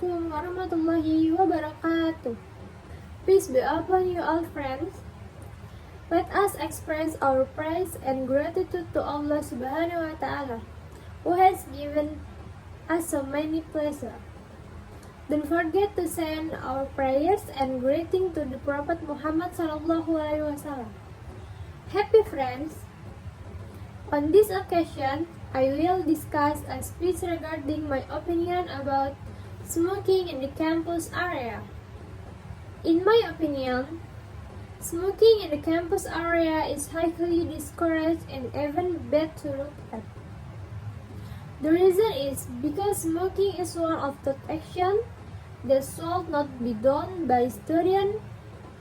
Assalamualaikum warahmatullahi wabarakatuh. Peace be upon you all, friends. Let us express our praise and gratitude to Allah Subhanahu wa Ta'ala, who has given us so many pleasures. Don't forget to send our prayers and greeting to the Prophet Muhammad Sallallahu Alaihi Wasallam. Happy friends! On this occasion, I will discuss a speech regarding my opinion about smoking in the campus area. In my opinion, smoking in the campus area is highly discouraged and even bad to look at. The reason is because smoking is one of the actions that should not be done by students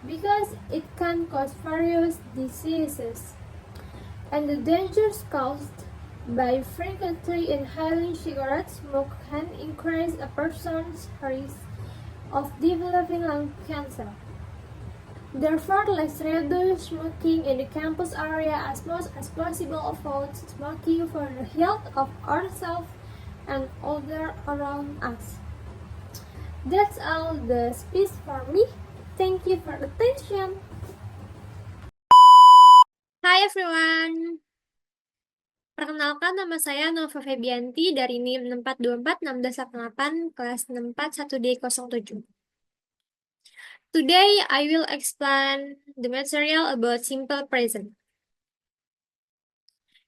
because it can cause various diseases, and the dangers caused by frequently inhaling cigarette smoke can increase a person's risk of developing lung cancer. Therefore, let's reduce smoking in the campus area as much as possible. Avoid smoking for the health of ourselves and others around us. That's all the speech for me. Thank you for attention. Hai everyone, perkenalkan nama saya Nova Febianti dari NIM 64241688 kelas 641D07. Today I will explain the material about simple present.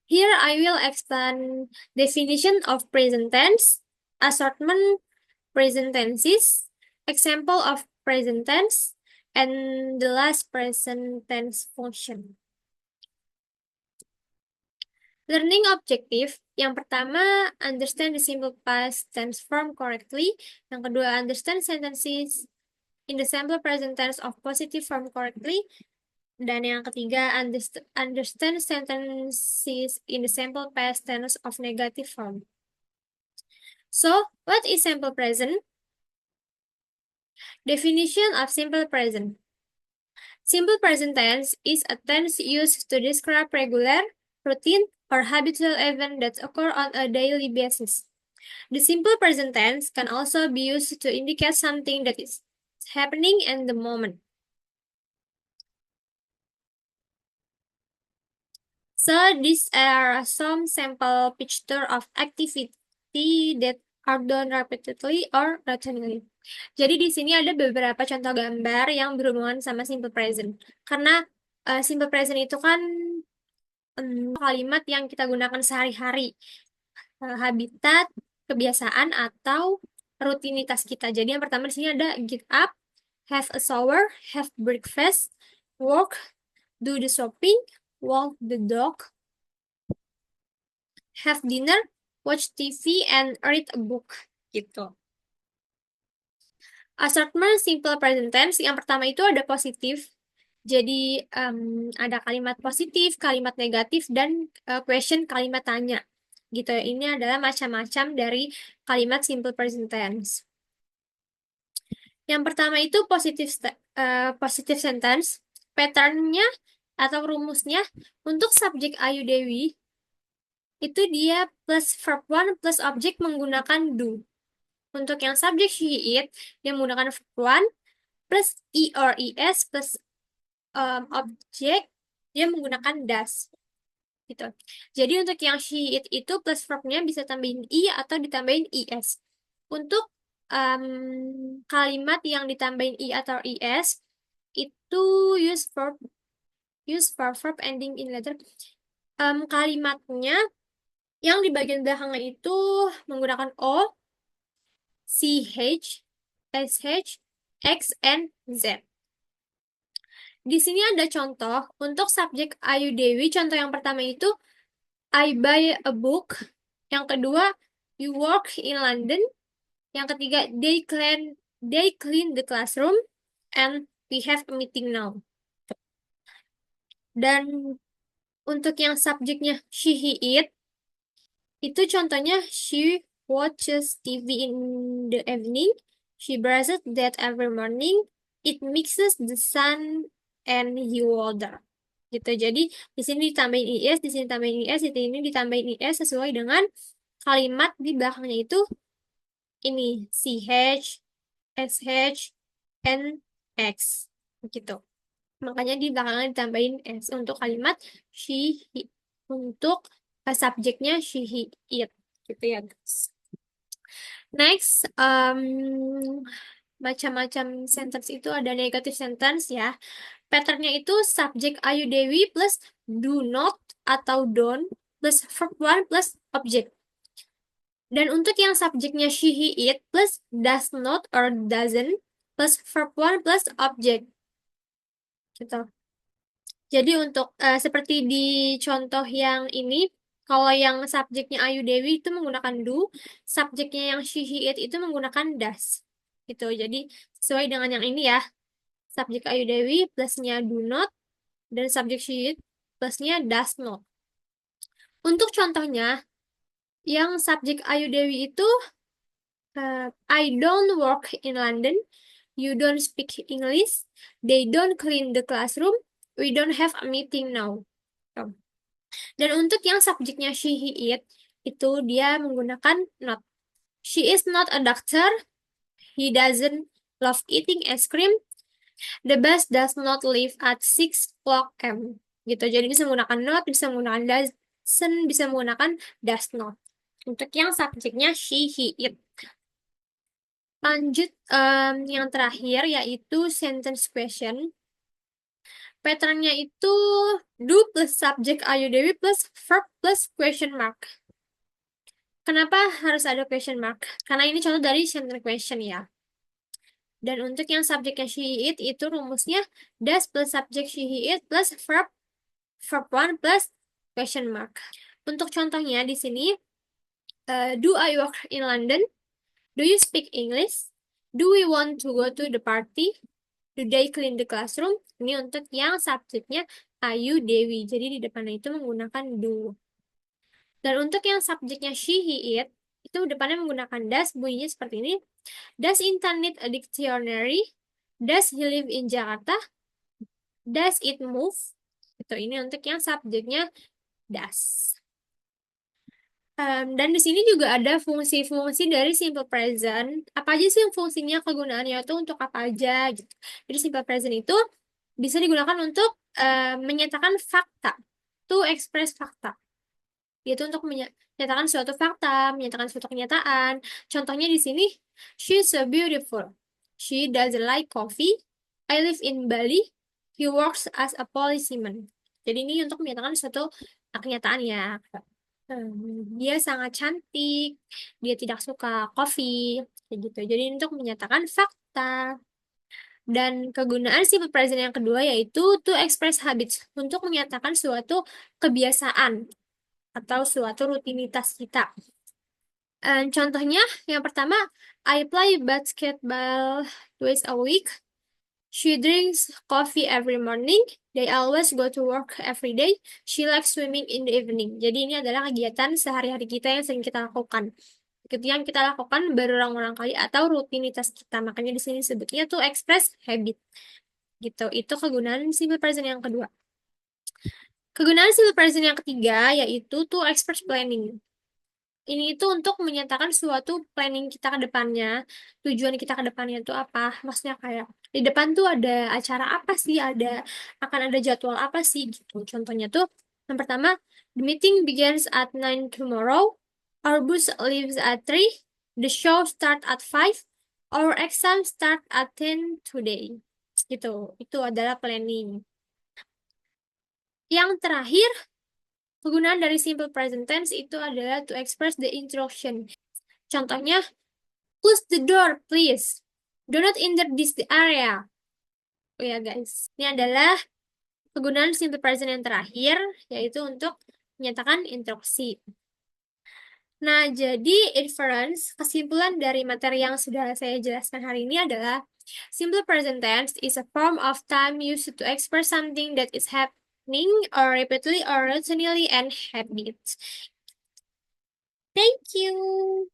Here I will explain definition of present tense, assortment present tenses, example of present tense, and the last present tense function. Learning objective, yang pertama, understand the simple past tense form correctly. Yang kedua, understand sentences in the simple present tense of positive form correctly. Dan yang ketiga, understand sentences in the simple past tense of negative form. So, what is simple present? Definition of simple present. Simple present tense is a tense used to describe regular, routine, or habitual event that occur on a daily basis. The simple present tense can also be used to indicate something that is happening in the moment. So these are some sample picture of activity that are done repeatedly or routinely. Jadi di sini ada beberapa contoh gambar yang berhubungan sama simple present. Karena simple present itu kan kalimat yang kita gunakan sehari-hari, habitat, kebiasaan, atau rutinitas kita. Jadi yang pertama di sini ada get up, have a shower, have breakfast, work, do the shopping, walk the dog, have dinner, watch TV, and read a book, gitu. Assortment simple present tense, yang pertama itu ada positif. Jadi ada kalimat positif, kalimat negatif, dan question kalimat tanya. Gitu. Ini adalah macam-macam dari kalimat simple present tense. Yang pertama itu positive sentence. Patternnya atau rumusnya untuk subjek Ayu Dewi itu dia plus verb 1 plus objek menggunakan do. Untuk yang subjek she it dia menggunakan verb 1 plus e or es plus objek dia menggunakan does. Gitu. Jadi untuk yang she it itu plus verbnya bisa tambahin i atau ditambahin es. Untuk kalimat yang ditambahin i atau es itu use for verb ending in letter. Kalimatnya yang di bagian belakangnya itu menggunakan o, ch, sh, x, and z. Di sini ada contoh untuk subjek Ayu Dewi. Contoh yang pertama itu I buy a book. Yang kedua, you work in London. Yang ketiga, they clean the classroom. And we have a meeting now. Dan untuk yang subjeknya she, he, it, itu contohnya she watches TV in the evening. She brushes that every morning. It mixes the sun and water. Gitu. Jadi di sini ditambahin is, di sini ditambahin is, di sini ditambahin is sesuai dengan kalimat di belakangnya itu ini ch, SH, and X. Gitu. Makanya di belakangnya ditambahin S untuk kalimat she, he. Untuk subjeknya she, he, it. Gitu ya, guys. Next, macam-macam sentence itu ada negative sentence ya. Patternnya itu subjek Ayu Dewi plus do not atau don't plus verb one plus object. Dan untuk yang subjeknya she, he, it plus does not or doesn't plus verb one plus object. Gitu. Jadi untuk seperti di contoh yang ini, kalau yang subjeknya Ayu Dewi itu menggunakan do, subjeknya yang she, he, it itu menggunakan does. Gitu. Jadi sesuai dengan yang ini ya. Subjek Ayu Dewi plusnya do not, dan subjek she, it plusnya does not. Untuk contohnya, yang subjek Ayu Dewi itu, I don't work in London, you don't speak English, they don't clean the classroom, we don't have a meeting now. Dan untuk yang subjeknya she, he, it, itu dia menggunakan not. She is not a doctor, he doesn't love eating ice cream, the bus does not leave at 6 p.m. Gitu, jadi bisa menggunakan not, bisa menggunakan doesn't, bisa menggunakan does not. Untuk yang subjeknya she, he, it. Lanjut, yang terakhir yaitu sentence question. Patternnya itu do plus subject Ayu Dewi plus verb plus question mark. Kenapa harus ada question mark? Karena ini contoh dari sentence question ya. Dan untuk yang subjeknya she, it itu rumusnya does plus subject she, it plus verb one plus question mark. Untuk contohnya di sini, do I work in London? Do you speak English? Do we want to go to the party? Do they clean the classroom? Ini untuk yang subjeknya Ayu Dewi. Jadi di depannya itu menggunakan do. Dan untuk yang subjeknya she, he, it, itu depannya menggunakan does, bunyinya seperti ini. Does Intan need a dictionary? Does he live in Jakarta? Does it move? Itu ini untuk yang subjeknya does. Dan di sini juga ada fungsi-fungsi dari simple present. Apa aja sih yang fungsinya, kegunaannya itu untuk apa aja gitu. Jadi simple present itu bisa digunakan untuk menyatakan fakta, to express fakta. Yaitu untuk menyatakan suatu fakta, menyatakan suatu kenyataan. Contohnya di sini, she's so beautiful. She doesn't like coffee. I live in Bali. He works as a policeman. Jadi ini untuk menyatakan suatu kenyataan ya. Dia sangat cantik, dia tidak suka kopi, kayak gitu. Jadi untuk menyatakan fakta. Dan kegunaan simple present yang kedua yaitu to express habits, untuk menyatakan suatu kebiasaan atau suatu rutinitas kita. Contohnya yang pertama, I play basketball twice a week. She drinks coffee every morning. They always go to work every day. She likes swimming in the evening. Jadi ini adalah kegiatan sehari-hari kita yang sering kita lakukan. Yang kita lakukan berulang-ulang kali atau rutinitas kita. Makanya di sini sebutnya tuh express habit. Gitu. Itu kegunaan simple present yang kedua. Kegunaan simple present yang ketiga yaitu to express planning. Ini itu untuk menyatakan suatu planning kita ke depannya, tujuan kita ke depannya itu apa. Maksudnya kayak di depan tuh ada acara apa sih, akan ada jadwal apa sih gitu. Contohnya tuh yang pertama, the meeting begins at 9 tomorrow, our bus leaves at 3, the show start at 5, our exam start at 10 today. Gitu. Itu adalah planning. Yang terakhir, kegunaan dari simple present tense itu adalah to express the instruction. Contohnya, close the door, please. Do not enter this area. Oh ya guys, ini adalah kegunaan simple present yang terakhir, yaitu untuk menyatakan instruksi. Nah, jadi inference, kesimpulan dari materi yang sudah saya jelaskan hari ini adalah simple present tense is a form of time used to express something that is happening or repeatedly or routinely and habits. Thank you.